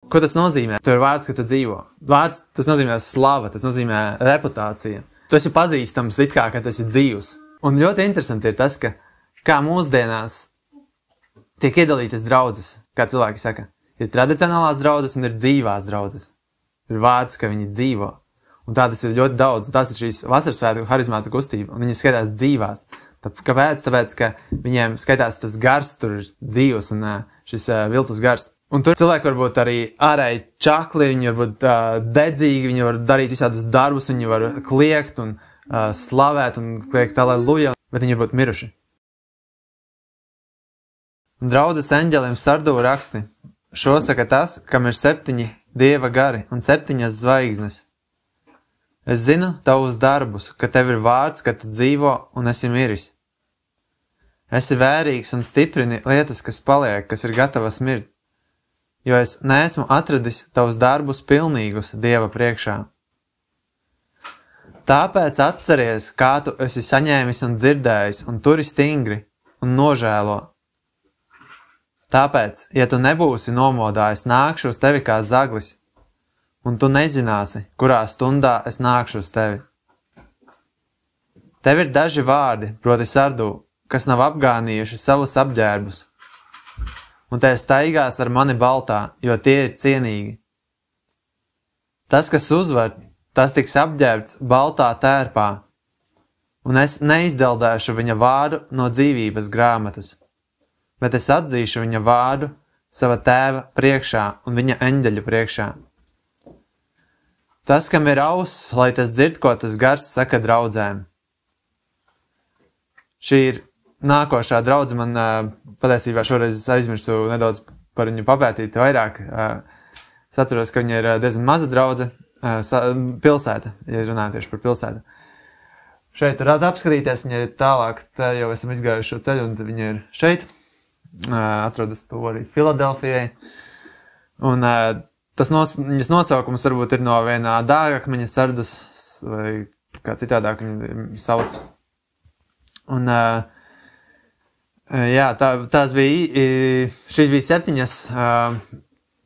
Ko tas nozīmē? Tev ir vārds, ka tu dzīvo. Vārds, tas nozīmē slava, tas nozīmē reputācija. Tu esi pazīstams it kā, ka tu esi dzīvs. Un ļoti interesanti ir tas, ka kā mūsdienās tiek iedalītas draudzes, kā cilvēki saka. Ir tradicionālās draudzes un ir dzīvās draudzes. Ir vārds, ka viņi dzīvo. Un tādas ir ļoti daudz. Un tās ir šīs vasarsvētku harizmātu kustība. Un viņi skaitās dzīvās. Kāpēc? Tāpēc, ka viņiem skaitās tas gars, tur ir dzīvs un šis viltus gars. Un tur cilvēki var būt arī ārēji čakli, viņi var būt dedzīgi, viņi var darīt visādus darbus, viņi var kliegt un slavēt un kliegt aleluja, bet viņi var būt miruši. Draudzes eņģelim sardu raksti. Šo saka tas, kam ir 7 dieva gari un 7 zvaigznes. Es zinu tavus darbus, ka tev ir vārds, ka tu dzīvo un esi miris. Esi vērīgs un stiprini lietas, kas paliek, kas ir gatavas mirt, jo es neesmu atradis tavus darbus pilnīgus Dieva priekšā. Tāpēc atceries, kā tu esi saņēmis un dzirdējis, un turi stingri un nožēlo. Tāpēc, ja tu nebūsi nomodā, es nākšu uz tevi kā zaglis, un tu nezināsi, kurā stundā es nākšu uz tevi. Tev ir daži vārdi, proti sardu, kas nav apgānījuši savus apģērbus, un tie staigās ar mani baltā, jo tie ir cienīgi. Tas, kas uzvar, tas tiks apģērbts baltā tērpā, un es neizdeldēšu viņa vārdu no dzīvības grāmatas, bet es atzīšu viņa vārdu sava tēva priekšā un viņa eņģeļu priekšā. Tas, kam ir auss, lai tas dzird, ko tas gars saka draudzēm. Šī ir nākošā draudze, man patiesībā šoreiz aizmirsu nedaudz par viņu papētīt vairāk. Es atceros, ka viņa ir diezgan maza draudze, pilsēta, ja runājam tieši par pilsētu. Šeit varētu apskatīties, viņa ir tālāk, tā jau esam izgājuši šo ceļu, un viņa ir šeit. Atrodas to arī Filadelfijai. Un viņas nosaukums varbūt ir no vienā dārgakmeņa sardas, vai kā citādāk viņa sauc. Un jā, šīs bija 7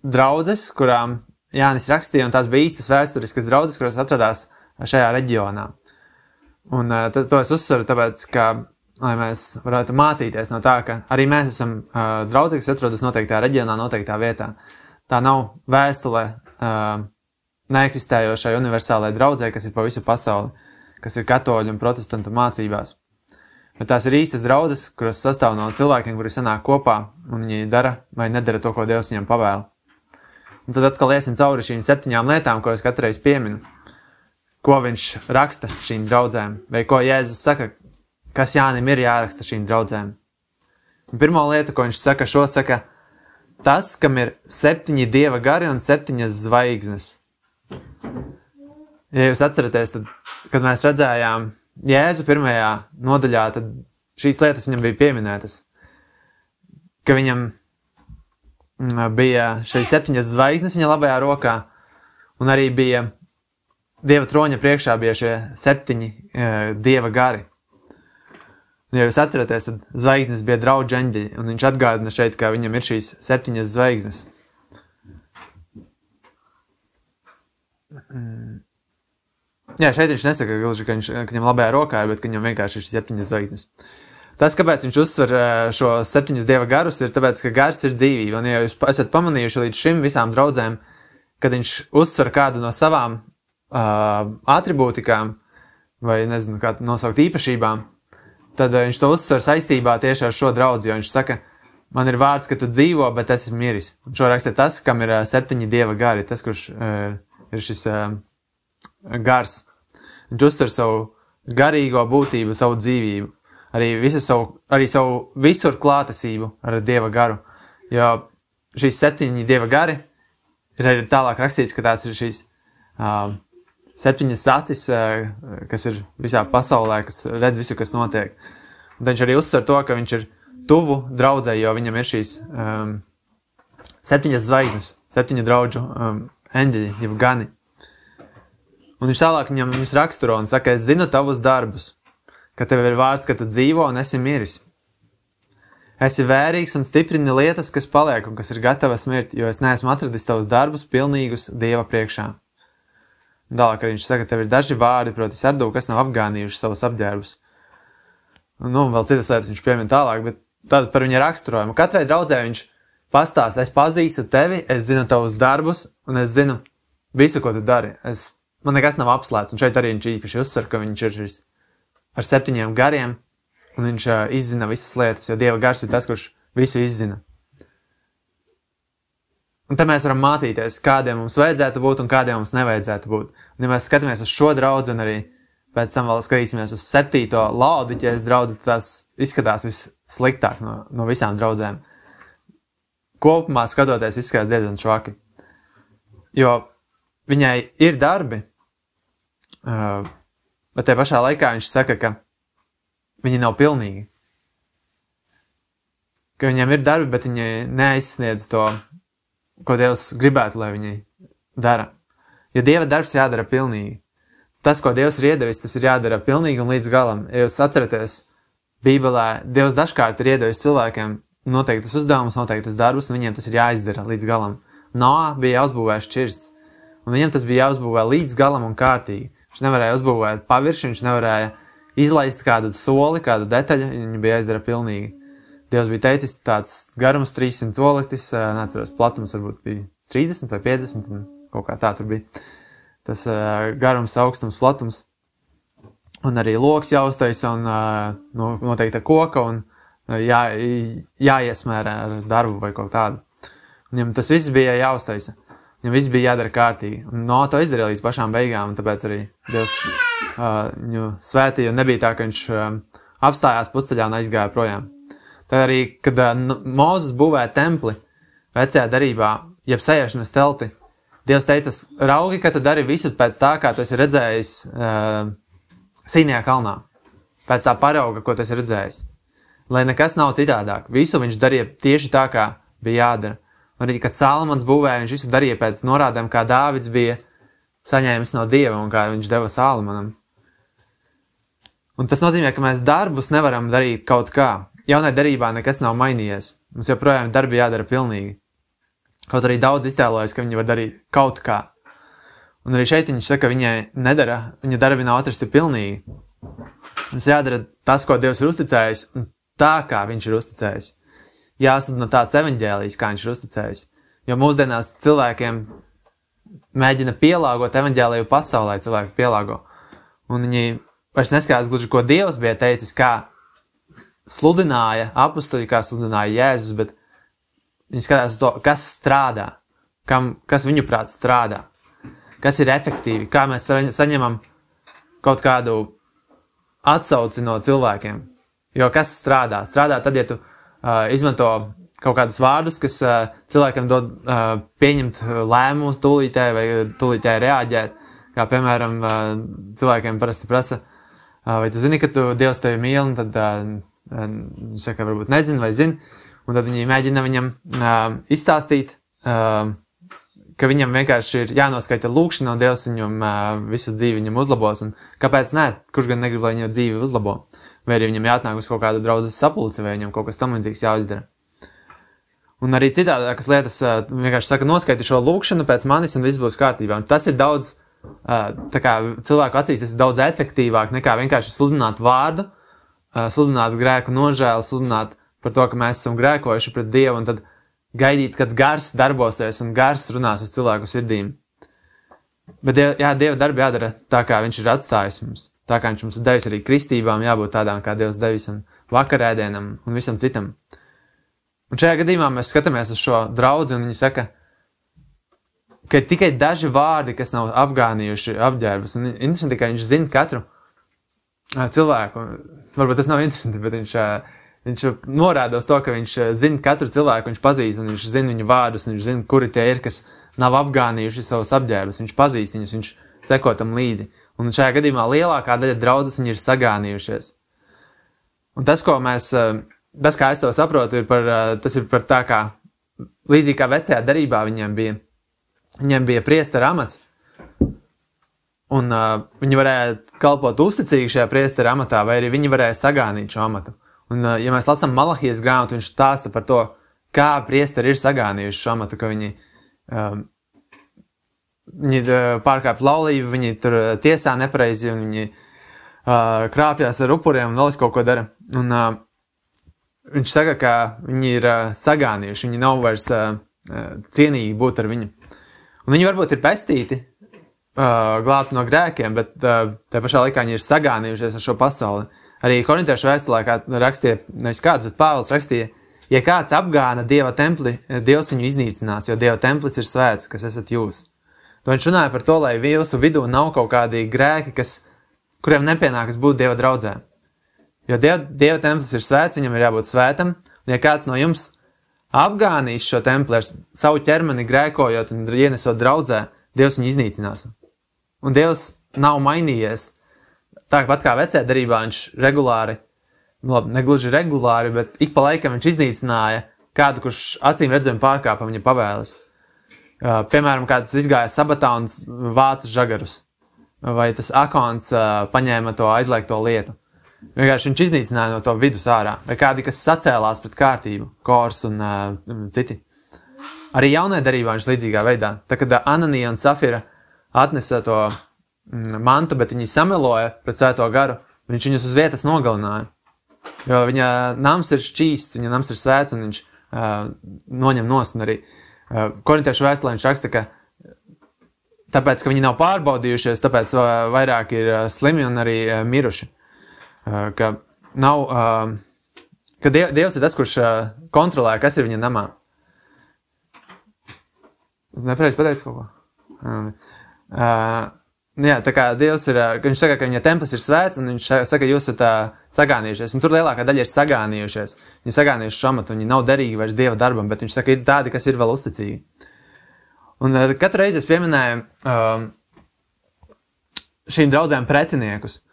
draudzes, kurām Jānis rakstīja, un tās bija īstas vēsturiskas draudzes, kuras atradās šajā reģionā. Un to es uzsveru, tāpēc, ka lai mēs varētu mācīties no tā, ka arī mēs esam draudzi, kas atrodas noteiktā reģionā, noteiktā vietā. Tā nav vēstule neeksistējošai universālai draudzei, kas ir pa visu pasauli, kas ir katoļu un protestantu mācībās. Bet tās ir īstas draudzes, kuras sastāv no cilvēkiem, kuri sanāk kopā, un viņi dara vai nedara to, ko Dievs viņiem pavēla. Un tad atkal iesim cauri šīm 7 lietām, ko es katreiz pieminu, ko viņš raksta šīm draudzēm, vai ko Jēzus saka, kas Jānim ir jāraksta šīm draudzēm. Un pirmo lietu, ko viņš saka, saka tas, kam ir 7 dieva gari un 7 zvaigznes. Ja jūs atceraties, tad, kad mēs redzējām Jēzu pirmajā nodaļā, tad šīs lietas viņam bija pieminētas. Ka viņam bija šeit 7 zvaigznes viņa labajā rokā, un arī bija Dieva troņa priekšā bija šie 7 dieva gari. Ja jūs atceraties, tad zvaigznes bija draudžu eņģeļi, un viņš atgādina šeit, ka viņam ir šīs 7 zvaigznes. Jā, šeit viņš nesaka, ka viņam labajā rokā ir, bet ka viņam vienkārši ir 7 zvaigznes. Tas, kāpēc viņš uzsver šo 7 dieva garus, ir tāpēc, ka gars ir dzīvība. Un ja jūs esat pamanījuši līdz šim visām draudzēm, kad viņš uzsver kādu no savām atribūtikām, vai nezinu, kā nosaukt īpašībām, tad viņš to uzsver saistībā tieši ar šo draudzi, jo viņš saka, man ir vārds, ka tu dzīvo, bet es esmu miris. Un šo raksta tas, kam ir 7 dieva gari, tas, kurš ir šis gars. Viņš uzsver savu garīgo būtību, savu dzīvību, arī savu visur klātesību ar dieva garu. Jo šīs 7 dieva gari ir arī tālāk rakstīts, ka tās ir šīs 7 acis, kas ir visā pasaulē, kas redz visu, kas notiek. Un viņš arī uzsver to, ka viņš ir tuvu draudzei, jo viņam ir šīs 7 zvaigznes, 7 draudžu eņģeļi, jeb gani. Un viņš tālāk viņus raksturo un saka, es zinu tavus darbus, ka tev ir vārds, ka tu dzīvo un esi miris. Esi vērīgs un stiprini lietas, kas paliek un kas ir gatavas mirt, jo es neesmu atradis tavus darbus pilnīgus Dieva priekšā. Tālāk arī viņš saka, tev ir daži vārdi, proti sardu, kas nav apgānījuši savus apģērbus. Nu, vēl citas lietas viņš piemin tālāk, bet tad par viņa raksturojumu. Katrai draudzē viņš pastāst, es pazīstu tevi, es zinu tavus darbus un es zinu visu, ko tu dari. Man nekas nav apslēpts, un šeit arī viņš īpaši uzsver, ka viņš ir ar 7 gariem, un viņš izzina visas lietas, jo Dieva gars ir tas, kurš visu izzina. Un te mēs varam mācīties, kādiem mums vajadzētu būt un kādiem mums nevajadzētu būt. Un ja mēs skatāmies uz šo draudzi un arī pēc tam vēl skatīsimies uz 7. Laodiķes draudzi, tas izskatās vissliktāk no visām draudzēm. Kopumā skatoties izskatās diezgan švaki. Jo viņai ir darbi, bet te pašā laikā viņš saka, ka viņi nav pilnīgi. Ka viņiem ir darbi, bet viņi neaizsniedz to, ko Dievs gribētu, lai viņi dara. Jo Dieva darbs jādara pilnīgi. Tas, ko Dievs ir iedevis, tas ir jādara pilnīgi un līdz galam. Ja jūs atceraties, Bībelē Dievs dažkārt ir iedevis cilvēkiem noteiktus uzdevumus, noteiktus darbus, un viņiem tas ir jāizdara līdz galam. Noā bija jāuzbūvē šķirsts, un viņam tas bija jāuzbūvē līdz galam un kārtīgi. Viņš nevarēja uzbūvēt pavirši, viņš nevarēja izlaist kādu soli, kādu detaļu, viņu bija jāizdara pilnīgi. Dievs bija teicis, tāds garums 300 solektis, neatceros, platums varbūt bija 30 vai 50, un kaut kā tā tur bija. Tas garums, augstums, platums, un arī loks jāuztaisa, un noteikta koka, un jāiesmēra ar darbu vai kaut tādu. Viņam tas viss bija jāuztaisa. Viņam viss bija jādara kārtīgi. Un no to izdarīja līdz pašām beigām, un tāpēc arī Dievs viņu svētīja, un nebija tā, ka viņš apstājās pusceļā un aizgāja projām. Tad arī, kad Mūzes būvēja templi vecajā darībā, jeb sēšanas telti, Dievs teica, raugi, ka tu dari visu pēc tā, kā tu esi redzējis Sīnijā kalnā, pēc tā parauga, ko tu esi redzējis. Lai nekas nav citādāk. Visu viņš darīja tieši tā, kā bija jādara. Arī, kad Salmans būvēja, viņš visu darīja pēc norādēm, kā Dāvids bija saņēmis no Dieva un kā viņš deva Salmanam. Un tas nozīmē, ka mēs darbus nevaram darīt kaut kā. Jaunai darībā nekas nav mainījies. Mums joprojām darbi jādara pilnīgi. Kaut arī daudz iztēlojas, ka viņi var darīt kaut kā. Un arī šeit viņš saka, ka viņa darbi nav atrasti pilnīgi. Mums jādara tas, ko Dievs ir uzticējis, un tā, kā viņš ir uzticējis. Jāsadana tāds evaņģēlijs, kā viņš ir uzticējis. Jo mūsdienās cilvēkiem mēģina pielāgot evaņģēliju pasaulē, cilvēki pielāgo. Un viņi vairs neskatās gluži, ko Dievs bija teicis, kā sludināja apustuļi, kā sludināja Jēzus, bet viņi skatās uz to, kas strādā, kas viņuprāt strādā, kas ir efektīvi, kā mēs saņemam kaut kādu atsauci no cilvēkiem. Jo kas strādā? Strādā tad, ja tu izmanto kaut kādus vārdus, kas cilvēkiem dod pieņemt lēmumus tūlītē vai tūlītē reaģēt. Kā piemēram, cilvēkiem parasti prasa, vai tu zini, ka Dievs tevi mīl, un tad viņš saka, varbūt nezinu vai zini, un tad viņi mēģina viņam izstāstīt, ka viņam vienkārši ir jānoskaita lūkšana, un Dievs viņam visu dzīvi viņam uzlabos, un kāpēc nē, kurš gan negrib, lai viņam dzīvi uzlabo, vai arī viņam jāatnāk uz kaut kādu draudzes sapulci, vai viņam kaut kas tam līdzīgs jāizdara. Un arī citādākas lietas vienkārši saka, noskaiti šo lūkšanu pēc manis, un viss būs kārtībā. Un tas ir daudz, tā kā cilvēku acīs, tas ir daudz efektīvāk nekā vienkārši sludināt vārdu, sludināt grēku nožēlu, sludināt par to, ka mēs esam grēkojuši pret Dievu, un tad gaidīt, kad gars darbosies un gars runās uz cilvēku sirdīm. Bet Dieva darbi jādara tā, kā viņš ir atstājis mums. Tā kā viņš mums ir devis arī kristībām, jābūt tādām, kā Dievs devis, un vakarēdienam un visam citam. Un šajā gadījumā mēs skatāmies uz šo draudzi, un viņi saka, ka ir tikai daži vārdi, kas nav apgānījuši apģērbus. Un interesanti, ka viņš zina katru cilvēku. Varbūt tas nav interesanti, bet viņš norāda uz to, ka viņš zina katru cilvēku, viņš pazīst, un viņš zina viņu vārdus, un viņš zina, kuri tie ir, kas nav apgānījuši savus apģērbus. Viņš pazīst viņus, viņš seko tam līdzi. Un šajā gadījumā lielākā daļa draudzes viņi ir sagānījušies. Un tas, kā es to saprotu, tas ir par tā kā, līdzīgi kā vecajā darībā viņiem bija priestera amats, un viņi varēja kalpot uzticīgi šajā priestera amatā, vai arī viņi varēja sagānīt šo amatu. Un, ja mēs lasām Malahijas grāmatu, viņš stāsta par to, kā priesteri ir sagānījuši šo amatu, ka viņi pārkāpt laulību, viņi tur tiesā nepareizi, un viņi krāpjās ar upuriem un vēl kaut ko dara. Un viņš saka, ka viņi ir sagānījuši, viņi nav vairs cienīgi būt ar viņu. Un viņi varbūt ir pestīti, glābti no grēkiem, bet tā pašā laikā viņi ir sagānījušies ar šo pasauli. Arī Korintiešu vēstulē, kā rakstīja, nevis kāds, bet Pāvils rakstīja, ja kāds apgāna Dieva templi, Dievs viņu iznīcinās, jo Dieva templis ir svēts, kas esat jūs. To viņš runāja par to, lai jūsu vidū nav kaut kādi grēki, kuriem nepienākas būt Dieva draudzē. Jo Dieva templis ir svēts, viņam ir jābūt svētam, un ja kāds no jums apgānīs šo templi ar savu ķermeni grēkojot un ienesot draudzē, Dievs viņu iznīcinās. Un Dievs nav mainījies. Tāpat kā vecajā darībā viņš regulāri, negluži regulāri, bet ik pa laikam viņš iznīcināja kādu, kurš acīm redzami pārkāpa viņa pavēles. Piemēram, kāds izgāja sabatā un vāca žagarus. Vai tas Akons paņēma to aizliegto lietu. Vienkārši viņš iznīcināja no to vidus ārā. Vai kādi, kas sacēlās pret kārtību, Kors un citi. Arī jaunajā darībā viņš līdzīgā veidā. Tā, kad Ananija un Safira atnesa to mantu, bet viņi sameloja pret svēto garu, viņš viņus uz vietas nogalināja. Jo viņa nams ir šķīsts, viņa nams ir svēts, un viņš noņem nost. Un arī Korintiešu vēstulē viņš raksta, ka tāpēc, ka viņi nav pārbaudījušies, tāpēc vairāk ir slimi un arī miruši. Ka nav, ka Dievs ir tas, kurš kontrolē, kas ir viņa namā. Nepareizi pateicu kaut ko? Jā, tā kā Dievs ir, viņš saka, ka viņa templis ir svēts, un viņš saka, jūs esat sagānījušies. Un tur lielākā daļa ir sagānījušies. Viņi sagānījuši šo amatu, viņi nav derīgi vairs Dieva darbam, bet viņš saka, ir tādi, kas ir vēl uzticīgi. Un katru reizi es pieminēju šīm draudzēm pretiniekus.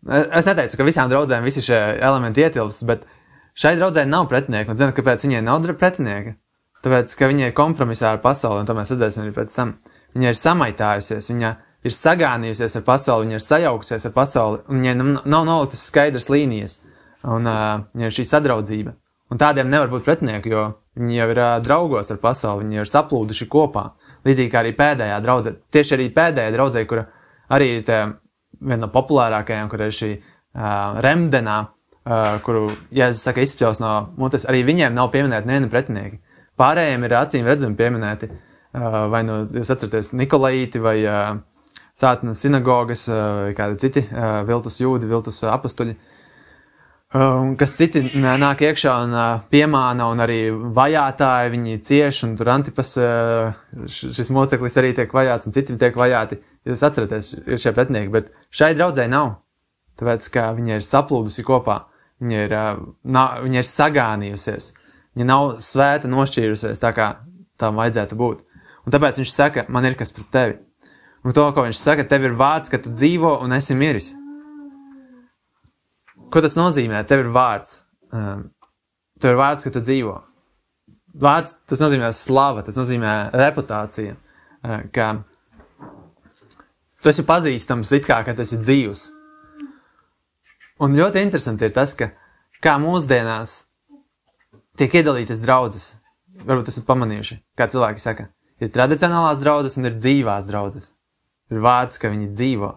Es neteicu, ka visām draudzēm visi šie elementi ietilps, bet šai draudzē nav pretinieku. Un zināt, kāpēc viņai nav pretinieki? Tāpēc, ka viņa ir kompromisā ar pasauli, un to mēs redzēsim arī pēc tam. Viņa ir samaitājusies, viņa ir sagānījusies ar pasauli, viņa ir sajaukusies ar pasauli, un viņai nav noliktas skaidras līnijas, un viņa ir šī sadraudzība. Un tādiem nevar būt pretinieki, jo viņi jau ir draugos ar pasauli, viņi ir saplūduši kopā. Līdzīgi kā arī pēdējā draudzē. Tieši arī pēdējā draudzē, kura arī ir viena no populārākajām, kur ir šī remdenā, kuru, Jēzus saka, izspļaus no mutes, arī viņiem nav pieminēti nevieni pretinieki. Pārējiem ir acīm redzami pieminēti, vai nu jūs atceraties Nikolaīti, vai Sātana sinagogas, vai kādi citi viltus jūdi, viltus apustuļi, kas citi nāk iekšā un piemāna, un arī vajātāji, viņi cieš, un tur Antipas, šis moceklis arī tiek vajāts, un citi tiek vajāti. Jūs atceraties, ir šie pretinieki, bet šai draudzē nav, tāpēc, ka viņa ir saplūdusi kopā, viņa ir sagānījusies, viņa nav svēta nošķīrusies tā, kā tam vajadzētu būt. Un tāpēc viņš saka, man ir kas pret tevi. Un to, ko viņš saka, tev ir vārds, ka tu dzīvo un esi miris. Ko tas nozīmē? Tev ir vārds. Tev ir vārds, ka tu dzīvo. Vārds, tas nozīmē slava, tas nozīmē reputācija. Ka tu esi pazīstams it kā tu esi dzīvs. Un ļoti interesanti ir tas, ka kā mūsdienās tiek iedalītas draudzes. Varbūt esat pamanījuši, kā cilvēki saka. Ir tradicionālās draudzes un ir dzīvās draudzes. Ir vārds, ka viņi dzīvo.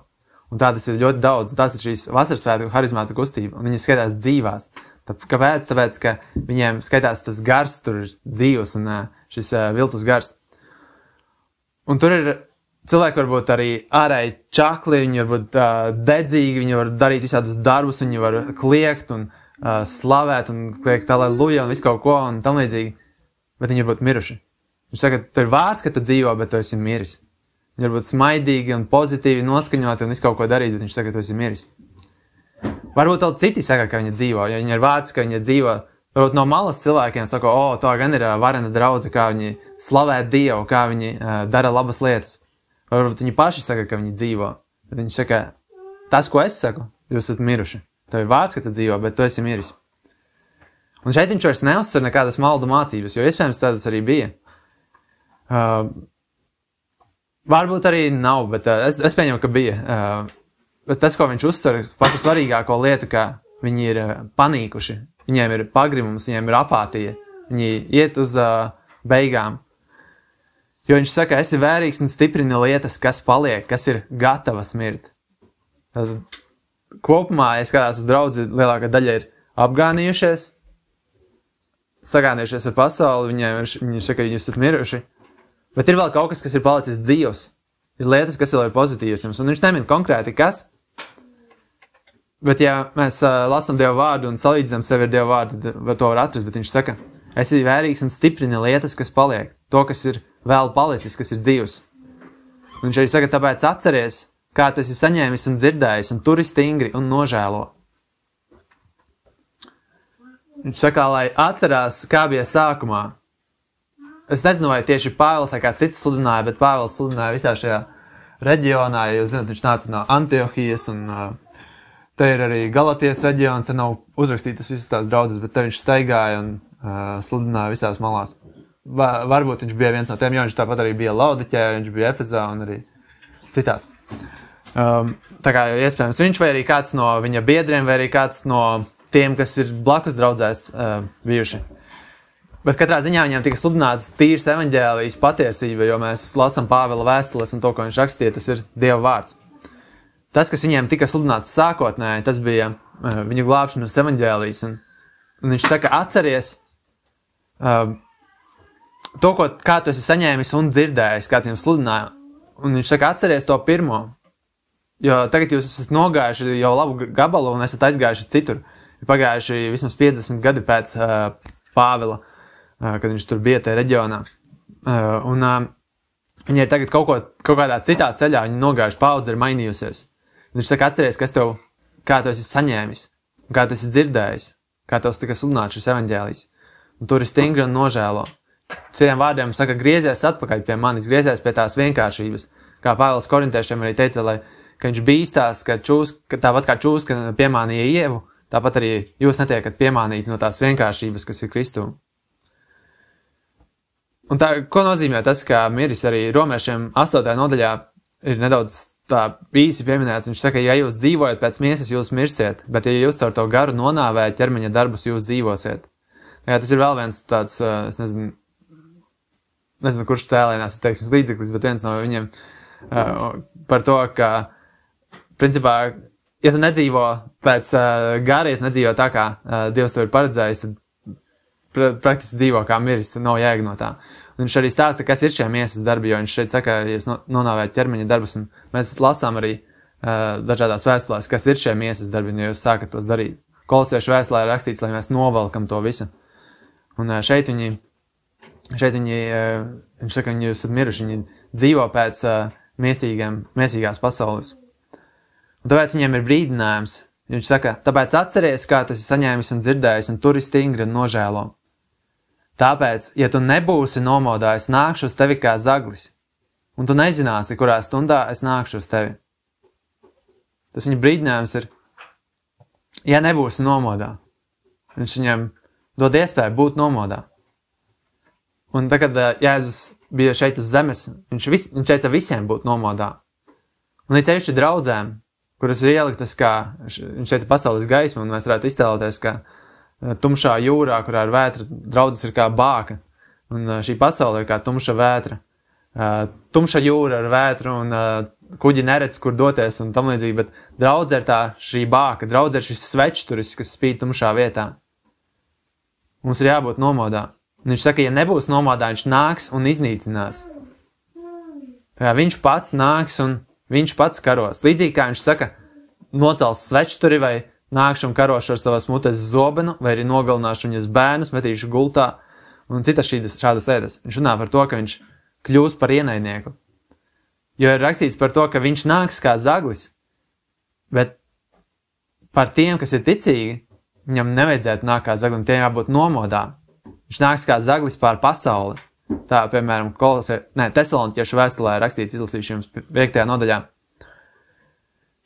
Un tādas ir ļoti daudz. Un tās ir šīs vasarsvētku harizmātu kustība. Un viņi skaitās dzīvās. Kāpēc? Tāpēc, ka viņiem skaitās tas gars, tur ir dzīvs un šis viltus gars. Un tur ir cilvēki varbūt arī ārēji čakli, viņi varbūt dedzīgi, viņi var darīt visādus darbus, viņi var kliegt un slavēt un kliegt aleluja un visu kaut ko un tam līdzīgi. Bet viņi varbūt miruši. Viņš saka, tev ir vārds, ka tu dzīvo, bet tu esi miris. Viņi var būt smaidīgi un pozitīvi noskaņoti un visu kaut ko darīt, bet viņš saka, ka tu esi miris. Varbūt vēl citi saka, ka viņi dzīvo, ja viņi ir vārds, ka viņi dzīvo. Varbūt no malas cilvēkiem saka, tā gan ir varena draudze, kā viņi slavē Dievu, kā viņi dara labas lietas. Varbūt viņi paši saka, ka viņi dzīvo. Bet viņi saka, tas, ko es saku, jūs esat miruši. Tev ir vārds, ka tu dzīvo, bet tu esi miris. Un šeit viņš vairs neuzsver nekādas maldu mācības, jo iespējams tādas arī bija. Varbūt arī nav, bet es pieņemu, ka bija. Bet tas, ko viņš uzsver, pašu svarīgāko lietu, ka viņi ir panīkuši, viņiem ir pagrimums, viņiem ir apātija, viņi iet uz beigām. Jo viņš saka, esi vērīgs un stiprini lietas, kas paliek, kas ir gatavas mirt. Tad kopumā, ja skatās uz draudzi, lielākā daļa ir apgānījušies, sagānījušies ar pasauli, viņi saka, jūs esat miruši. Bet ir vēl kaut kas ir palicis dzīvs. Ir lietas, kas vēl ir pozitīvas jums. Un viņš nemin konkrēti, kas. Bet ja mēs lasam Dievu vārdu un salīdzinām sevi ar Dievu vārdu, tad to var atrast. Bet viņš saka, esi vērīgs un stiprini lietas, kas paliek. To, kas ir vēl palicis, kas ir dzīvs. Un viņš arī saka, tāpēc atceries, kā tu esi saņēmis un dzirdējis, un turi stingri un nožēlo. Viņš saka, lai atcerās, kā bija sākumā. Es nezinu, vai tieši Pāvils vai kā cits sludināja, bet Pāvils sludināja visā šajā reģionā. Ja jūs zināt, viņš nāca no Antiohijas, un te ir arī Galatijas reģions, te nav uzrakstītas visas tās draudzes, bet te viņš staigāja un sludināja visās malās. Varbūt viņš bija viens no tiem, jo viņš tāpat arī bija Laudiķē, viņš bija Efezā un arī citās. Tā kā iespējams viņš vai arī kāds no viņa biedriem, vai arī kāds no tiem, kas ir blakus draudzēs bijuši. Bet katrā ziņā viņam tika sludināts tīrs evaņģēlijas patiesība, jo mēs lasam Pāvila vēstules un to, ko viņš rakstīja, tas ir Dieva vārds. Tas, kas viņiem tika sludināts sākotnēji, tas bija viņu glābšanas evaņģēlijas. Un viņš saka, atceries to, kā tu esi saņēmis un dzirdējis, kāds jums sludināja. Un viņš saka, atceries to pirmo. Jo tagad jūs esat nogājuši jau labu gabalu un esat aizgājuši citur. Ir pagājuši vismaz 50 gadi pēc Pāvila, kad viņš tur bija tajā reģionā. Viņi ir tagad kaut kādā citā ceļā, viņi nogājuši, paudze ir mainījusies. Un viņš saka, atceries, kā tu esi saņēmis, kā tu esi dzirdējis, kā tev tika sludināts šis evaņģēlijs. Un tur ir stingri un nožēlo. Citiem vārdiem saka, griezies atpakaļ pie manis, griezies pie tās vienkāršības. Kā Pāvils korintiešiem arī teica, ka viņš bīstās, ka tāpat kā čūska piemānīja Ievu, tāpat arī jūs netiekat piemānīti no tās vienkāršības, kas ir Kristū. Un tā, ko nozīmē tas, ka miris arī romiešiem 8. nodaļā ir nedaudz tā īsi pieminēts. Viņš saka, ja jūs dzīvojat pēc miesas, jūs mirsiet, bet ja jūs ar to garu nonāvējat ķermeņa darbus, jūs dzīvosiet. Jā, tas ir vēl viens tāds, es nezinu, kurš tēlēnās ir teiksmes līdzeklis, bet viens no viņiem par to, ka, principā, ja tu nedzīvo pēc gara, ja tu nedzīvo tā, kā Dievs to ir paredzējis, tad praktiski dzīvo kā miris, tad nav jēga no tā. Un viņš arī stāsta, kas ir šie miesas darbi, jo viņš šeit saka, ja jūs nonāvējat ķermeņa darbus, un mēs lasām arī dažādās vēstulēs, kas ir šie miesas darbi, ja jūs sākat tos darīt. Kolosiešu vēstulē ir rakstīts, lai mēs novelkam to visu. Un šeit viņi, viņš saka, viņi esat miruši, viņi dzīvo pēc miesīgās pasaules. Un tāpēc viņiem ir brīdinājums. Viņš saka, tāpēc atceries, kā tu esi saņēmis un dzirdējis, un turi stingri un nožēlo. Tāpēc, ja tu nebūsi nomodā, es nākšu uz tevi kā zaglis, un tu nezināsi, kurā stundā es nākšu uz tevi. Tas viņa brīdinājums ir, ja nebūsi nomodā. Viņš viņam dod iespēju būt nomodā. Un tagad, Jēzus bija šeit uz zemes, viņš teica visiem būt nomodā. Un līdz ceļšķi draudzēm, kuras ir ieliktas kā, viņš teica pasaules gaisma, un mēs varētu iztēloties, ka tumšā jūrā, kurā ir vētra, draudzes ir kā bāka, un šī pasaule ir kā tumša vētra. Tumša jūra ar vētru, un kuģi neredz, kur doties, un tam līdzīgi, bet draudze ir tā šī bāka, draudze ir šis svečturis, kas spīd tumšā vietā. Mums ir jābūt nomodā. Un viņš saka, ja nebūs nomodā, viņš nāks un iznīcinās. Tā viņš pats nāks un viņš pats karos. Līdzīgi kā viņš saka, nocels svečturi vai nākšu un karošu ar savas mutes zobenu, vai arī nogalināšu viņas bērnus, metīšu gultā un citas šādas lietas. Viņš runā par to, ka viņš kļūs par ienaidnieku. Jo ir rakstīts par to, ka viņš nāks kā zaglis, bet par tiem, kas ir ticīgi, viņam nevajadzētu nākt kā zaglim, tiem jābūt nomodā. Viņš nāks kā zaglis pār pasauli. Tā, piemēram, Tesaloniķiešu vēstulē ir rakstīts, izlasīšu jums 5. nodaļā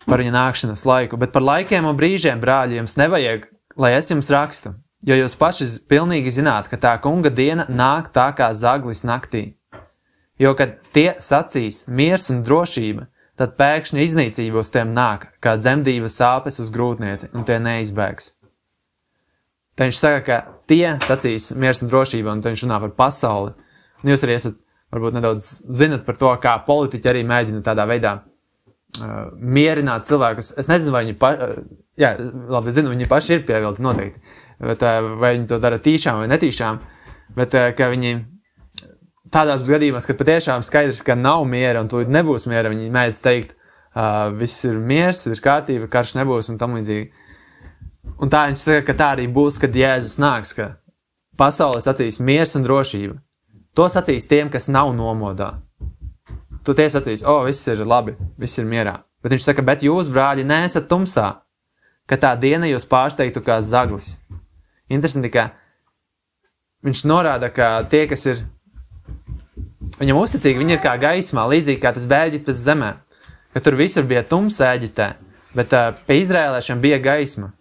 par viņa nākšanas laiku. Bet par laikiem un brīžiem, brāļi, jums nevajag, lai es jums rakstu, jo jūs paši pilnīgi zināt, ka tā kunga diena nāk tā kā zaglis naktī. Jo, kad tie sacīs miers un drošība, tad pēkšņi iznīcība uz tiem nāk, kā dzemdības sāpes uz grūtnieci, un tie neizbēgs. Tad viņš saka, ka tie sacīs miers un drošība, un tad viņš runā par pasauli. Un jūs arī esat, varbūt nedaudz zinat par to, kā politiķi arī mēģina tādā veidā mierināt cilvēkus. Es nezinu, vai viņi zinu, viņi paši ir pievilci noteikti, bet, vai viņi to dara tīšām vai netīšām, bet ka viņi tādās gadījumās, kad patiešām skaidrs, ka nav miera un tūlīt nebūs miera, viņi mēdz teikt, viss ir miers, ir kārtība, karš nebūs un tam līdzīgi. Un tā viņš saka, ka tā arī būs, kad Jēzus nāks, ka pasaulē sacīs miers un drošība. To sacīs tiem, kas nav nomodā. Tu tie sacīs, viss ir labi, viss ir mierā. Bet viņš saka, bet jūs, brāļi, neesat tumsā, ka tā diena jūs pārsteigtu kā zaglis. Interesanti, ka viņš norāda, ka tie, kas ir viņam uzticīgi, viņi ir kā gaismā, līdzīgi kā tas bija Ēģiptes zemē, ka tur visur bija tumsa Ēģiptē, bet pie izrēlēšiem bija gaisma.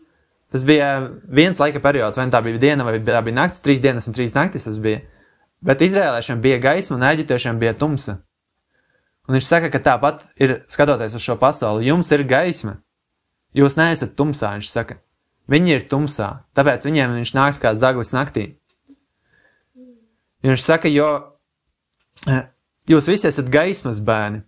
Tas bija viens laika periods, vai tā bija diena, vai tā bija naktis, 3 dienas un 3 naktis tas bija. Bet izrēlēšiem bija gaisma un eģiptiešiem bija tumsa. Un viņš saka, ka tāpat ir, skatoties uz šo pasauli, jums ir gaisma. Jūs neesat tumsā, viņš saka. Viņi ir tumsā, tāpēc viņiem viņš nāks kā zaglis naktī. Viņš saka, jo jūs visi esat gaismas bērni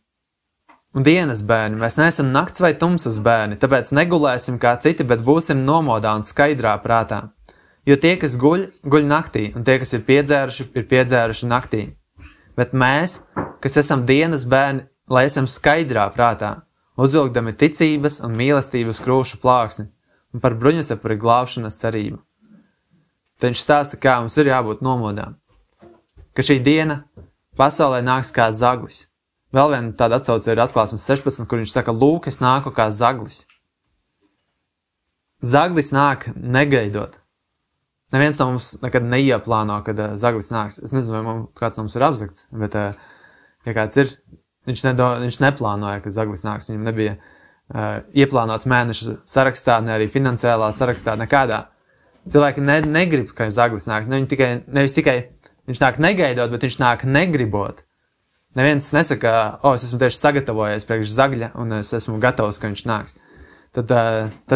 un dienas bērni, mēs neesam nakts vai tumsas bērni, tāpēc negulēsim kā citi, bet būsim nomodā un skaidrā prātā. Jo tie, kas guļ naktī, un tie, kas ir piedzēruši naktī. Bet mēs, kas esam dienas bērni, lai esam skaidrā prātā, uzvilkdami ticības un mīlestības krūšu plāksni, un par bruņucepuri glābšanas cerību. Tad viņš stāsta, kā mums ir jābūt nomodā. Ka šī diena pasaulē nāks kā zaglis. Vēl viena tāda atsauce ir Atklāsmes 16, kur viņš saka, lūk, es nāku kā zaglis. Zaglis nāk negaidot. Neviens no mums nekad neieplāno, kad zaglis nāks. Es nezinu, vai kāds no mums ir apzakts, bet, ja kāds ir, viņš neplānoja, ka zaglis nāks. Viņam nebija ieplānots mēneša sarakstā, ne arī finansiālā sarakstā, nekādā. Cilvēki negrib, ka zaglis nāk. Nevis tikai viņš nāk negaidot, bet viņš nāk negribot. Neviens nesaka, es esmu tieši sagatavojies priekš zagļa, un es esmu gatavs, ka viņš nāks. Tad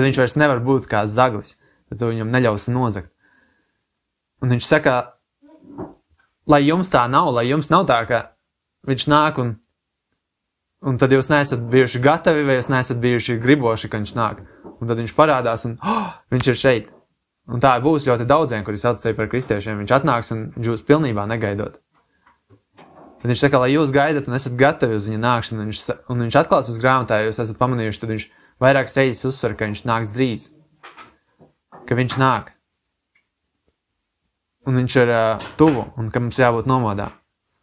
viņš vairs nevar būt kā zaglis. Tad viņam neļaus nozagt. Un viņš saka, lai jums tā nav, lai jums nav tā, ka viņš nāk, un tad jūs neesat bijuši gatavi, vai jūs neesat bijuši griboši, ka viņš nāk. Un tad viņš parādās, un viņš ir šeit. Un tā būs ļoti daudziem, kuri sauc sevi par kristiešiem. Viņš atnāks, un viņš jūs pilnībā negaidot. Tad viņš saka, lai jūs gaidat un esat gatavi uz viņa nākšanu, un viņš Atklāsmes grāmatā, ja jūs esat pamanījuši, tad viņš vairākas reizes uzsver, ka viņš nāks drīz. Ka viņš nāk. Un viņš ir tuvu, un ka mums jābūt nomodā.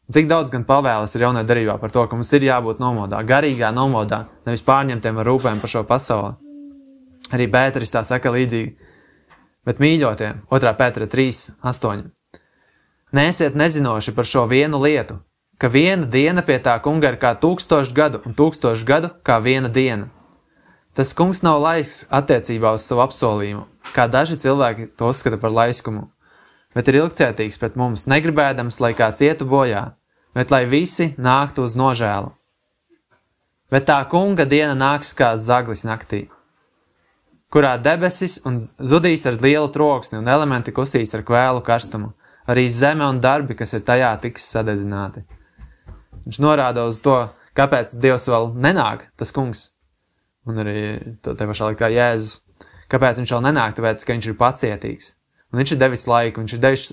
Cik daudz gan pavēles ir jaunajā darībā par to, ka mums ir jābūt nomodā, garīgā nomodā, nevis pārņemtiem ar rūpēm par šo pasauli. Arī Pēteris tā saka līdzīgi. Bet mīļotie, 2. Pētera 3:8. Neesiet nezinoši par šo vienu lietu, ka viena diena pie tā kunga ir kā 1000 gadu, un 1000 gadu kā viena diena. Tas kungs nav laisks attiecībā uz savu apsolījumu, kā daži cilvēki to uzskata par laiskumu, bet ir ilgcietīgs pret mums, negribēdams, lai kāds ietu bojā, bet lai visi nāktu uz nožēlu. Bet tā kunga diena nāks kā zaglis naktī, kurā debesis un zudīs ar lielu troksni un elementi kustīs ar kvēlu karstumu, arī zeme un darbi, kas ir tajā, tiks sadedzināti. Viņš norāda uz to, kāpēc Dievs vēl nenāk, tas kungs, un arī te pašā laikā Jēzus, kāpēc viņš vēl nenāk, tāpēc, ka viņš ir pacietīgs. Un viņš ir devis laiku, viņš ir devis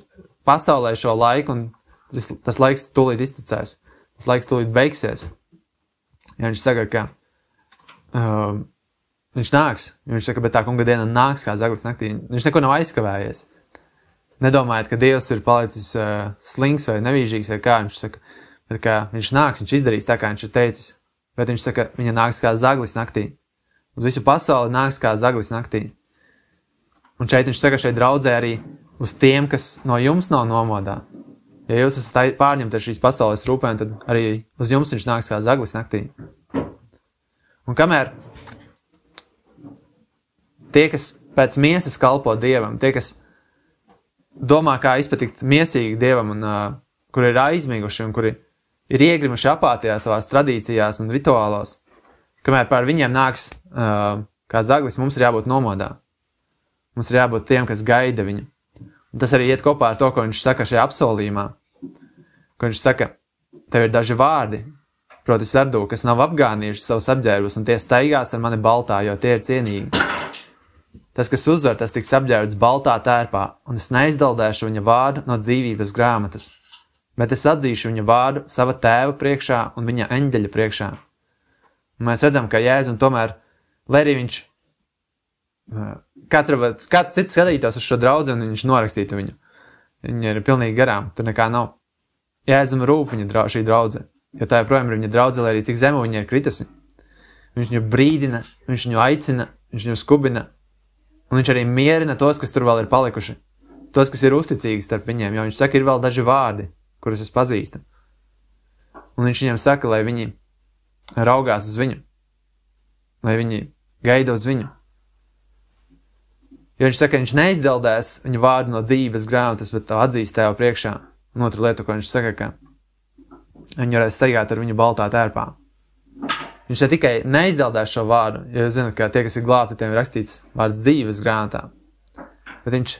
pasaulē šo laiku, un tas laiks tūlīt izticēs, tas laiks tūlīt beigsies. Ja viņš saka, ka viņš nāks, viņš saka, bet tā kunga diena nāks kā zaglis naktī, viņš neko nav aizkavējies. Nedomājiet, ka Dievs ir palicis slings vai nevīžīgs vai kā, viņš saka, bet kā viņš nāks, viņš izdarīs tā, kā viņš ir teicis, bet viņš saka, viņa nāks kā zaglis naktī. Uz visu pasauli nāks kā zaglis naktī. Un šeit viņš saka, šeit draudzē arī uz tiem, kas no jums nav nomodā. Ja jūs esat pārņemti ar šīs pasaules rūpēm, tad arī uz jums viņš nāks kā zaglis naktī. Un kamēr tie, kas pēc miesas kalpo Dievam, tie, kas domā, kā izpatikt miesīgi Dievam, un kuri ir aizmiguši un kuri ir iegrimuši apātijā savās tradīcijās un rituālos, kamēr pār viņiem nāks kā zaglis, mums ir jābūt nomodā. Mums ir jābūt tiem, kas gaida viņu. Un tas arī iet kopā ar to, ko viņš saka šajā apsolījumā. Ko viņš saka, tev ir daži vārdi, proti sardu, kas nav apgānījuši savus apģērbus, un tie staigās ar mani baltā, jo tie ir cienīgi. Tas, kas uzvar, tas tiks apģērbts baltā tērpā, un es neizdaldēšu viņa vārdu no dzīvības grāmatas, bet es atzīšu viņa vārdu sava tēva priekšā un viņa eņģeļa priekšā. Un mēs redzam, ka Jēzus tomēr, lai arī viņš, kāds cits skatītos uz šo draudzi, un viņš norakstītu viņu. Viņa ir pilnīgi garām, tur nekā nav. Jēzum rūp viņa šī draudze, jo tā joprojām ir viņa draudze, lai arī cik zemu viņa ir kritusi. Viņš viņu brīdina, viņš viņu aicina, viņš viņu skubina, un viņš arī mierina tos, kas tur vēl ir palikuši. Tos, kas ir uzticīgi starp viņiem, jo viņš saka, ir vēl daži vārdi, kurus es pazīstu. Un viņš viņiem saka, lai viņi raugās uz viņu, lai viņi gaida uz viņu. Jo viņš saka, viņš neizdeldēs viņu vārdu no dzīves grāmatas, bet to atzīs tev priekšā. Un otru lietu, ko viņš saka, ka viņi varēs staigāt ar viņu baltā tērpā. Viņš ne tikai neizdeldēs šo vārdu, jo jūs zināt, ka tie, kas ir glābti, tiem ir rakstīts vārds dzīves grāmatā, bet viņš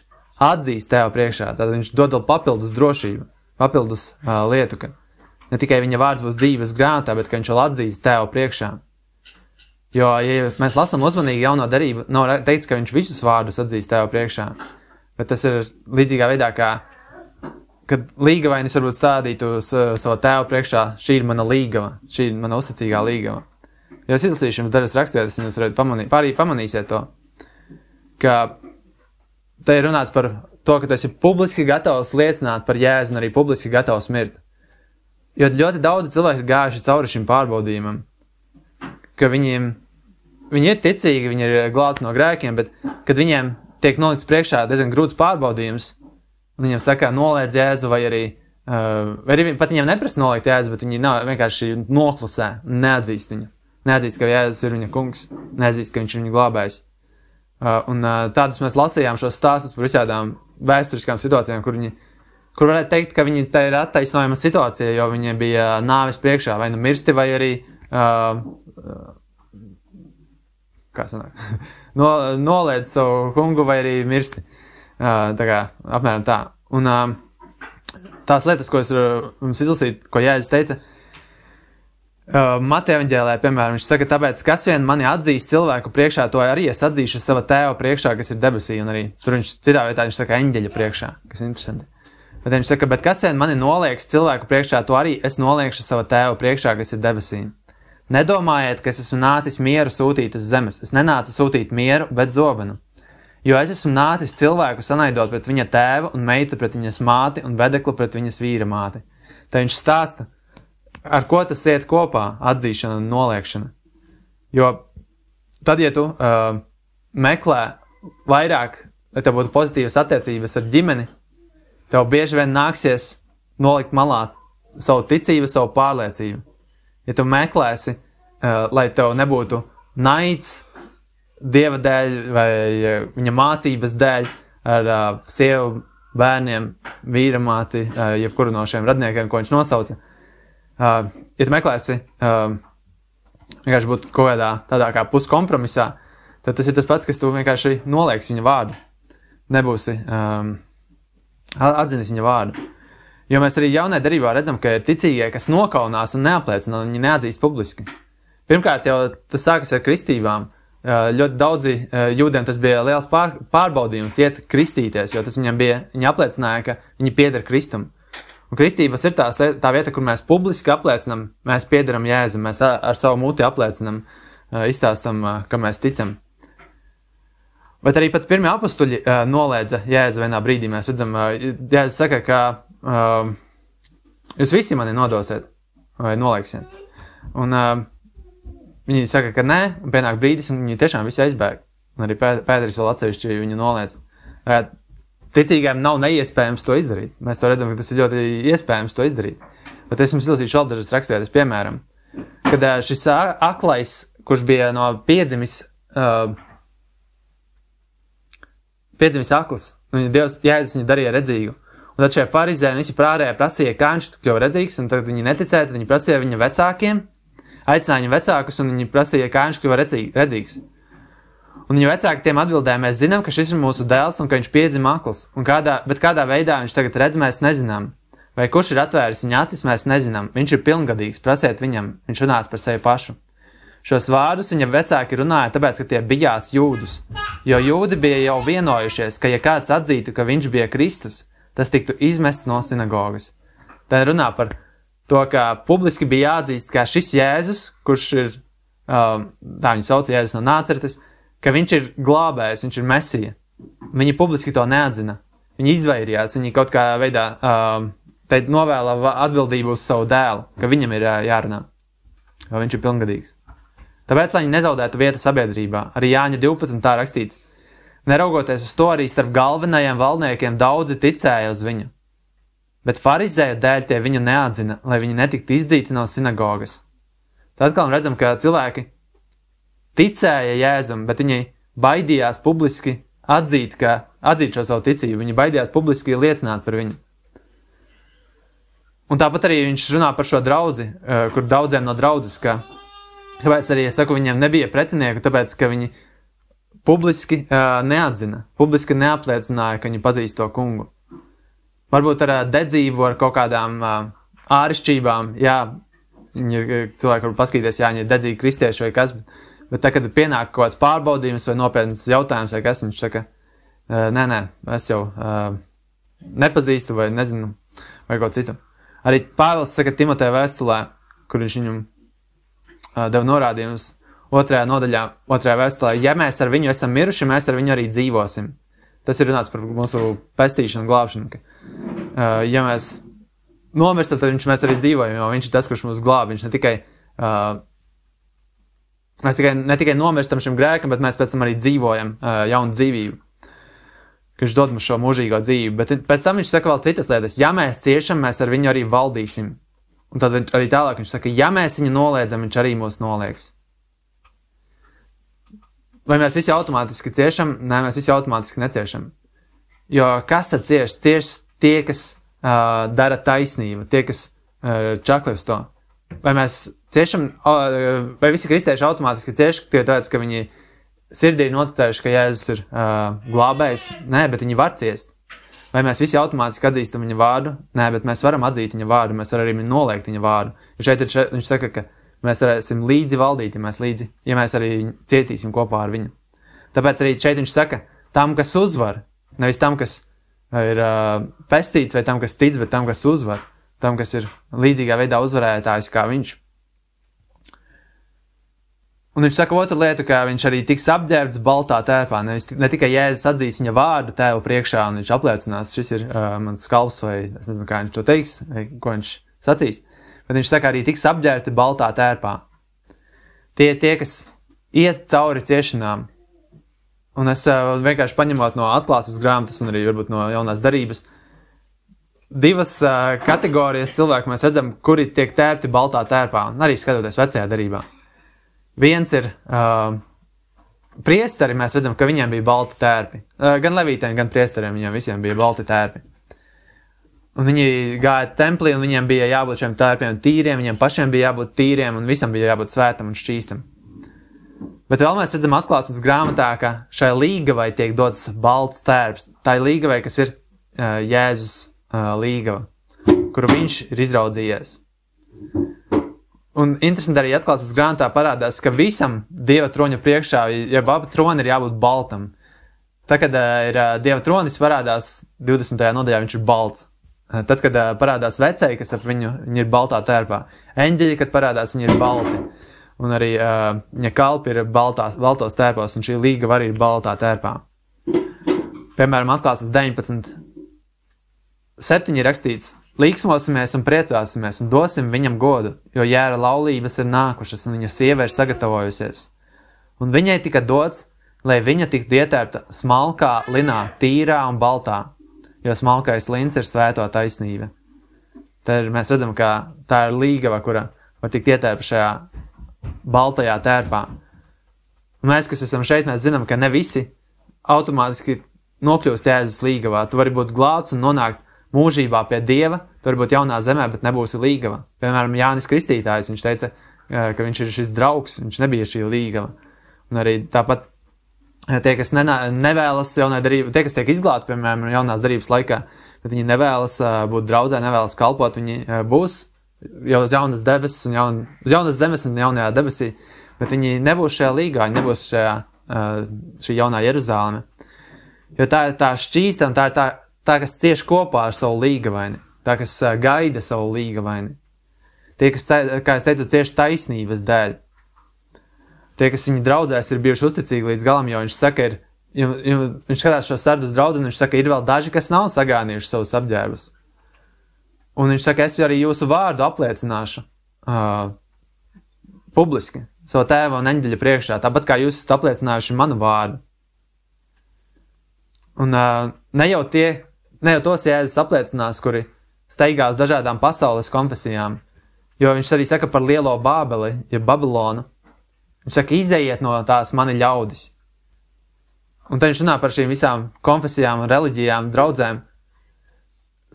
atzīs tev priekšā, tad viņš dod vēl papildus drošību, papildus lietu, ka ne tikai viņa vārds būs dzīves grāmatā, bet ka viņš vēl atzīs tev priekšā. Jo, ja mēs lasām uzmanīgi jauno darību, nav teikts, ka viņš visus vārdus atzīs tev priekšā, bet tas ir līdzīgā veidā, kā kad līgavainis varbūt stādītu savu tēvu priekšā, šī ir mana līgava, šī ir mana uzticīgā līgava. Ja es izlasīšu jums dažas raksturvietas, un jūs varat pamanīsiet to, ka te ir runāts par to, ka tu esi publiski gatavs liecināt par Jēzu un arī publiski gatavs mirt. Jo ļoti daudzi cilvēki ir gājuši cauri šim pārbaudījumam, ka viņi ir ticīgi, viņi ir glābti no grēkiem, bet kad viņiem tiek nolikts priekšā diezgan grūts pārbaudījums, un viņiem saka, noliedz Jēzu, vai arī pat viņiem neprasa noliegt Jēzu, bet viņi vienkārši noklusē, neatzīst viņu. Neatzīst, ka Jēzus ir viņa kungs, neatzīst, ka viņš ir viņu glābējs. Un tādus mēs lasījām šos stāstus par visādām vēsturiskām situācijām, kur varētu teikt, ka viņi tā ir attaisnojama situācija, jo viņi bija nāves priekšā, vai nu mirsti, vai arī noliedz savu kungu, vai arī mirsti. Tā kā, apmēram tā. Un tās lietas, ko es jums izlasīju, ko Jēzus teica, Mateja evaņģēlē, piemēram, viņš saka, tāpēc, kas vien mani atzīs cilvēku priekšā, to arī es atzīšu sava tēva priekšā, kas ir debesī, un arī tur viņš citā vietā viņš saka eņģeļa priekšā, kas ir interesanti. Bet viņš saka, bet kas vien mani nolieks cilvēku priekšā, to arī es noliekšu sava tēva priekšā, kas ir debesī. Nedomājiet, ka es esmu nācis mieru sūtīt uz zemes. Es nenācu sūtīt mieru, bet zobenu. Jo es esmu nācis cilvēku sanaidot pret viņa tēvu un meitu pret viņas māti un vedeklu pret viņas vīra māti. Tā viņš stāsta, ar ko tas iet kopā, atzīšana un noliekšana. Jo tad, ja tu meklē vairāk, lai tev būtu pozitīvas attiecības ar ģimeni, tev bieži vien nāksies nolikt malā savu ticību, savu pārliecību. Ja tu meklēsi, lai tev nebūtu naids Dieva dēļ vai viņa mācības dēļ ar sievu, bērniem, vīra māti, jebkuru no šiem radniekiem, ko viņš nosauca. Ja tu meklēsi vienkārši būt kaut kādā tādā kā puskompromisā, tad tas ir tas pats, kas tu vienkārši nolieksi viņa vārdu. Nebūsi atzinis viņa vārdu. Jo mēs arī jaunajā darībā redzam, ka ir ticīgie, kas nokaunās un neapliecina, un viņi neatzīst publiski. Pirmkārt jau tas sākas ar kristībām. Ļoti daudzi jūdiem tas bija liels pārbaudījums iet kristīties, jo tas viņam bija, viņi apliecināja, ka viņi pieder Kristum. Un kristības ir tā vieta, kur mēs publiski apliecinam, mēs piederam Jēzum, mēs ar savu muti apliecinam, izstāstam, ka mēs ticam. Bet arī pat pirmie apustuļi noliedza Jēzu vienā brīdī. Mēs redzam, Jēzus saka, ka jūs visi mani nodosiet vai nolieksiet. Un viņi saka, ka nē, un pienāk brīdis, un viņi tiešām visi aizbēg. Un arī Pēteris vēl atsevišķi viņu noliedz. Ticīgiem nav neiespējams to izdarīt. Mēs to redzam, ka tas ir ļoti iespējams to izdarīt. Bet es jums izlasīšu vēl dažas raksturvietas, piemēram, kad šis aklais, kurš bija no piedzimis akls, un Jēzus viņu darīja redzīgu. Un tad šie farizēji un visi pārējie prasīja, kā viņš kļuva redzīgs, un tad viņi neticēja, tad viņi prasīja viņa vecākiem, aicināja viņa vecākus, un viņi prasīja, kā viņš kļuva redzīgs. Un viņa vecāki tiem atbildēja, mēs zinām, ka šis ir mūsu dēls un ka viņš piedzima akls, bet kādā veidā viņš tagad redz, mēs nezinām. Vai kurš ir atvēris viņa acis, mēs nezinām. Viņš ir pilngadīgs, prasiet viņam, viņš runās par sevi pašu. Šos vārdus viņa vecāki runāja, tāpēc, ka tie bijās jūdus, jo jūdi bija jau vienojušies, ka ja kāds atzītu, ka viņš bija Kristus, tas tiktu izmests no sinagogas. Tā runā par to, ka publiski bija jāatzīst, ka šis Jēzus, kurš ir, tā viņu sauc Jēzus no Nāceretes, ka viņš ir glābējs, viņš ir Mesija. Viņi publiski to neatzina. Viņi izvairījās, viņi kaut kā veidā novēla atbildību uz savu dēlu, ka viņam ir jārunā, jo viņš ir pilngadīgs. Tāpēc, lai viņi nezaudētu vietu sabiedrībā, arī Jāņa 12 tā rakstīts. Neraugoties uz to, arī starp galvenajiem valdniekiem daudzi ticēja uz viņu. Bet farizēju dēļ tie viņu neatzina, lai viņi netiktu izdzīti no sinagogas. Tad atkal redzam, ka cilvēki ticēja Jēzum, bet viņi baidījās publiski atzīt šo savu ticību. Viņi baidījās publiski liecināt par viņu. Un tāpat arī viņš runā par šo draudzi, kur daudziem no draudzes, kāpēc arī es saku, viņiem nebija pretinieku, tāpēc, ka viņi publiski neatzina, publiski neapliecināja, ka viņi pazīst to kungu. Varbūt ar dedzību, ar kaut kādām ārišķībām, jā, cilvēki var paskatīties, jā, viņi ir dedzīgi kristieši vai kas, bet tā, kad pienāk kaut kāds pārbaudījums vai nopietnas jautājums vai kas, viņš saka, nē, es jau nepazīstu vai nezinu, vai kaut citu. Arī Pāvils saka Timoteja vēstulē, kur viņš viņam deva norādījumus 2. nodaļā, 2. vēstulē, ja mēs ar viņu esam miruši, mēs ar viņu arī dzīvosim. Tas ir runāts par mūsu pestīšanu un glābšanu. Ja mēs nomirstam, tad mēs arī dzīvojam, jo viņš ir tas, kurš mūs glāb. Viņš ne tikai nomirstam šim grēkam, bet mēs pēc tam arī dzīvojam jaunu dzīvību. Viņš dod mums šo mūžīgo dzīvi, bet pēc tam viņš saka vēl citas lietas. Ja mēs ciešam, mēs ar viņu arī valdīsim. Un tad arī tālāk viņš saka, ja mēs viņu noliedzam, viņš arī mūs nolieks. Vai mēs visi automātiski ciešam? Nē, mēs visi automātiski neciešam. Jo kas tad cieš? Cieš tie, kas dara taisnību, tie, kas čakli uz to. Vai mēs ciešam, vai visi kristieši automātiski cieš, tāpēc, ka viņi sirdī ir noticējuši, ka Jēzus ir glābējs? Nē, bet viņi var ciest. Vai mēs visi automātiski atzīstam viņa vārdu? Nē, bet mēs varam atzīt viņa vārdu, mēs varam arī noliegt viņa vārdu. Jo šeit viņš saka, ka mēs varēsim līdzi valdīt, ja mēs arī cietīsim kopā ar viņu. Tāpēc arī šeit viņš saka, tam, kas uzvar, nevis tam, kas ir pestīts, vai tam, kas tic, bet tam, kas uzvar, tam, kas ir līdzīgā veidā uzvarētājs kā viņš. Un viņš saka otru lietu, ka viņš arī tiks apģērbts baltā tērpā. Ne tikai Jēzus atzīs viņa vārdu tēvu priekšā, un viņš apliecinās, šis ir mans kalps, vai es nezinu, kā viņš to teiks, vai ko viņš sacīs. Bet viņš saka, arī tiks apģērbti baltā tērpā. Tie, kas iet cauri ciešanām. Un es vienkārši paņemot no atklāsmes grāmatas un arī varbūt no jaunās darības, divas kategorijas cilvēku mēs redzam, kuri tiek tērpti baltā tērpā, un arī skatoties vecajā darībā. Viens ir priesteri, mēs redzam, ka viņiem bija balti tērpi. Gan levītiem, gan priesteriem viņiem visiem bija balti tērpi. Un viņi gāja templī, un viņiem bija jābūt šiem tērpiem tīriem, viņiem pašiem bija jābūt tīriem, un visam bija jābūt svētam un šķīstam. Bet vēl mēs redzam atklāsmes grāmatā, ka šai līgavai tiek dots balts tērps. Tā ir līgavai, kas ir Jēzus līgava, kuru viņš ir izraudzījies. Un interesanti arī atklāsmes grāmatā parādās, ka visam Dieva troņa priekšā, ja abi troni ir jābūt baltam. Tā, kad ir Dieva tronis parādās 20. nodaļā, viņš ir balts. Tad, kad parādās vecēji, kas ap viņi ir baltā tērpā. Eņģeļi, kad parādās, viņi ir balti. Un arī viņa kalpi ir baltos tērpos, un šī līgava arī ir baltā tērpā. Piemēram, atklāsmes 19. 7 ir rakstīts, līksmosimies un priecāsimies un dosim viņam godu, jo jēra laulības ir nākušas un viņa sieva ir sagatavojusies. Un viņai tika dots, lai viņa tiktu ietērpta smalkā linā, tīrā un baltā, jo smalkais lins ir svēto taisnība. Tad mēs redzam, ka tā ir līgava, kura var tikt ietērpta šajā baltajā tērpā. Un mēs, kas esam šeit, mēs zinām, ka ne visi automātiski nokļūst Jēzus līgavā. Tu vari būt glābts un nonākt mūžībā pie Dieva, tu vari būt jaunā zemē, bet nebūsi līgava. Piemēram, Jānis Kristītājs, viņš teica, ka viņš ir šis draugs, viņš nebija šī līgava. Un arī tāpat tie, kas nevēlas jaunai darību, tie, kas tiek izglābti, piemēram, jaunās darības laikā, bet viņi nevēlas būt draudzē, nevēlas kalpot, viņi būs jau uz jaunas debesis uz jaunas zemes un jaunajā debesī, bet viņi nebūs šajā līgā, viņi nebūs šī jaunā Jeruzāleme. Jo tā ir tā šķīsta un tā ir tā, kas cieš kopā ar savu līgavaini, tā, kas gaida savu līgavaini. Tie, kas, kā es teicu, cieši taisnības dēļ. Tie, kas viņa draudzēs, ir bijuši uzticīgi līdz galam, jo viņš saka, viņš skatās šo sardus draudzi, un viņš saka, ir vēl daži, kas nav sagānījuši savus apģērbus. Un viņš saka, es arī jūsu vārdu apliecināšu publiski, savu tēva un eņģeļa priekšā, tāpat kā jūs esat apliecinājuši manu vārdu. Un ne jau tos Jēzus apliecinās, kuri steigās dažādām pasaules konfesijām, jo viņš arī saka par lielo Bābeli, ja Babilonu. Viņš saka, izejiet no tās mani ļaudis. Un tad viņš runā par šīm visām konfesijām un reliģijām, draudzēm,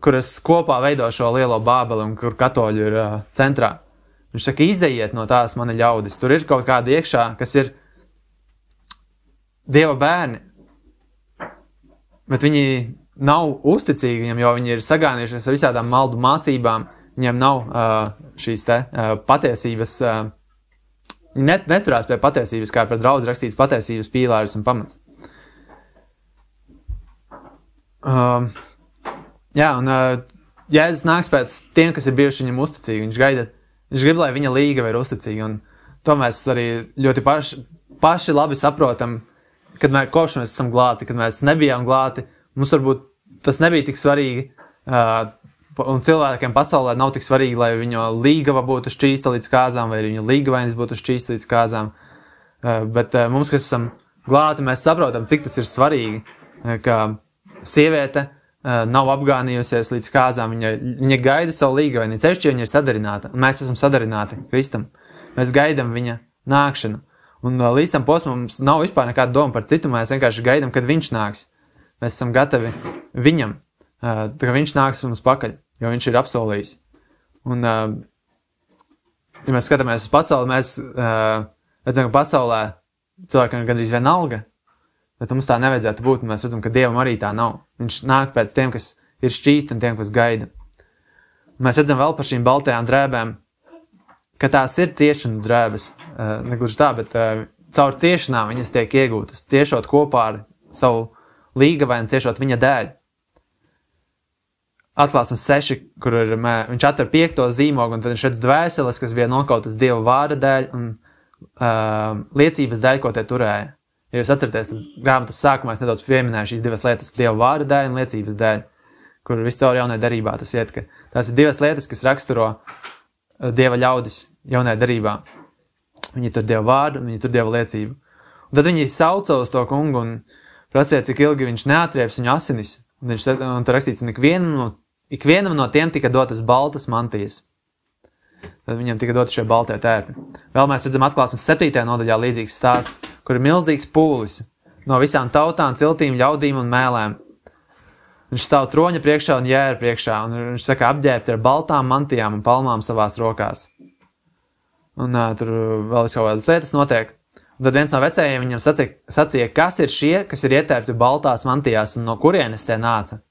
kuras kopā veido šo lielo Bābeli un kur katoļi ir centrā. Viņš saka, izejiet no tās mani ļaudis. Tur ir kaut kāda iekšā, kas ir Dieva bērni, bet viņi nav uzticīgi viņam, jo viņi ir sagānījušies ar visādām maldu mācībām. Viņiem nav šīs patiesības, neturās pie patiesības, kā par draudzi rakstīts patiesības pīlāris un pamats. Jēzus nāks pēc tiem, kas ir bijuši viņam uzticīgi. Viņš grib, lai viņa līgava ir uzticīga, un to mēs arī ļoti paši labi saprotam, kad kopš mēs esam glāti, kad mēs nebijām glāti. Mums varbūt tas nebija tik svarīgi, un cilvēkiem pasaulē nav tik svarīgi, lai viņa līgava būtu šķīsta līdz kāzām, vai viņa līgavainis būtu šķīsta līdz kāzām. Bet mums, kas esam glāti, mēs saprotam, cik tas ir svarīgi, ka sieviete nav apgānījusies līdz kāzām, viņa gaida savu līgavaini, ceļšķi viņa ir sadarināta, un mēs esam sadarināti Kristum. Mēs gaidam viņa nākšanu, un līdz tam posmam mums nav vispār nekāda doma par citu, mēs vienkārši gaidam, kad viņš nāks. Mēs esam gatavi viņam, ka viņš nāks mums pakaļ, jo viņš ir apsolījis. Un, ja mēs skatāmies uz pasauli, mēs redzam, ka pasaulē cilvēkam ir gandrīz vienalga, bet mums tā nevajadzētu būt, un mēs redzam, ka Dievam arī tā nav. Viņš nāk pēc tiem, kas ir šķīsti un tiem, kas gaida. Un mēs redzam vēl par šīm baltajām drēbēm, ka tās ir ciešanu drēbes, negluži tā, bet caur ciešanām viņas tiek iegūtas, ciešot kopā ar savu līgavaini, ciešot viņa dēļ. Atklāsmes 6, kur viņš atver 5. zīmogu, un tad viņš redz dvēseles, kas bija nokautas Dieva vārda dēļ un liecības dēļ, ko tie turēja. Ja jūs atceraties, tad grāmatas sākumā es nedaudz pieminēju šīs divas lietas, Dieva vārda dēļ un liecības dēļ, kur viscaur jaunajā darībā tas iet, ka tās ir divas lietas, kas raksturo Dieva ļaudis jaunajā darībā. Viņi tur Dieva vārdu un viņi tur Dieva liecību. Un tad viņi sauca uz to kungu un prasīja, cik ilgi viņš neatrieps viņu asinis. Un tur rakstīts, un ikvienam no tiem tika dotas baltas mantijas. Tad viņam tika doti šie baltie tērpi. Vēl mēs redzam atklāsmes 7. nodaļā līdzīgs stāsts, kur ir milzīgs pūlis no visām tautām, ciltīm, ļaudīm un mēlēm. Viņš stāv troņa priekšā un jēra priekšā, un viņš saka apģērbti ar baltām mantijām un palmām savās rokās. Un tur vēl kaut kādas lietas notiek. Un tad viens no vecējiem viņam sacīja, kas ir šie, kas ir ietērpti baltās mantijās un no kurienes tie nāca.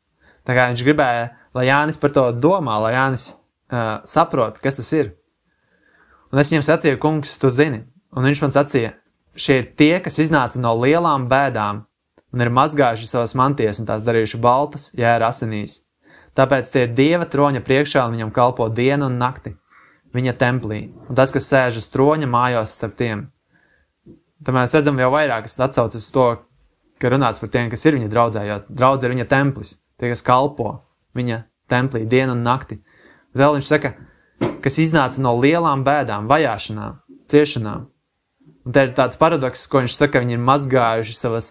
Tā kā viņš gribēja, lai Jānis par to domā, lai Jānis saprot, kas tas ir. Un es viņam sacīju, kungs, tu zini. Un viņš man sacīja, šie ir tie, kas iznāca no lielām bēdām un ir mazgājuši savas mantijas un tās darījuši baltas, jēra asinīs. Tāpēc tie ir Dieva troņa priekšā un viņam kalpo dienu un nakti viņa templī. Un tas, kas sēž uz troņa, mājos starp tiem. Tad mēs redzam jau vairāk, kas atsaucas uz to, ka runāts par tiem, kas ir viņa draudzē, jo draudze ir viņa templis, tie, kas kalpo viņa templī dienu un nakti. Vēl viņš saka, kas iznāca no lielām bēdām, vajāšanām, ciešanām. Un te ir tāds paradoks, ko viņš saka, viņi ir mazgājuši savas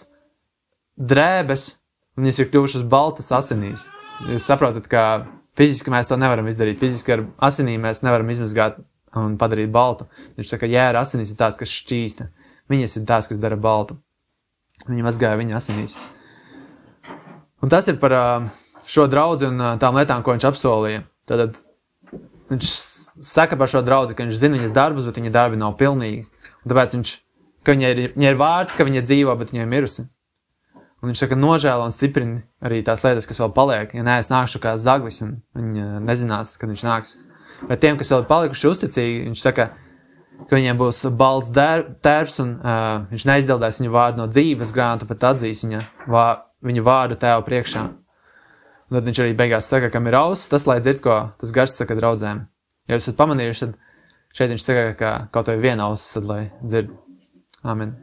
drēbes, un viņas ir kļuvušas baltas asinīs. Jūs saprotat, ka fiziski mēs to nevaram izdarīt. Fiziski ar asinīm mēs nevaram izmazgāt un padarīt baltu. Viņš saka, jēra asinīs ir tās, kas šķīsta. Viņas ir tās, kas dara baltu. Viņi mazgāja viņa asinīs. Un tas ir par šo draudzi un tām lietām, ko viņš apsolīja. Tad viņš saka par šo draudzi, ka viņš zina viņas darbus, bet viņa darbi nav pilnīgi. Un tāpēc viņai ir vārds, ka viņa dzīvo, bet viņa ir mirusi. Un viņš saka, nožēlo un stiprina arī tās lietas, kas vēl paliek. Ja nē, es nākšu kā zaglis, un viņa nezinās, kad viņš nāks. Bet tiem, kas vēl ir palikuši uzticīgi, viņš saka, ka viņiem būs balts tērps, un viņš neizdildēs viņu vārdu no dzīves grāmatu, bet atzīs viņu vārdu Tēva priekšā. Un tad viņš arī beigās saka, kam ir auss, tas, lai dzird, ko tas gars saka draudzēm. Ja jūs esat pamanījuši, tad šeit viņš saka, ka kaut vai viena auss, tad lai dzird. Amen.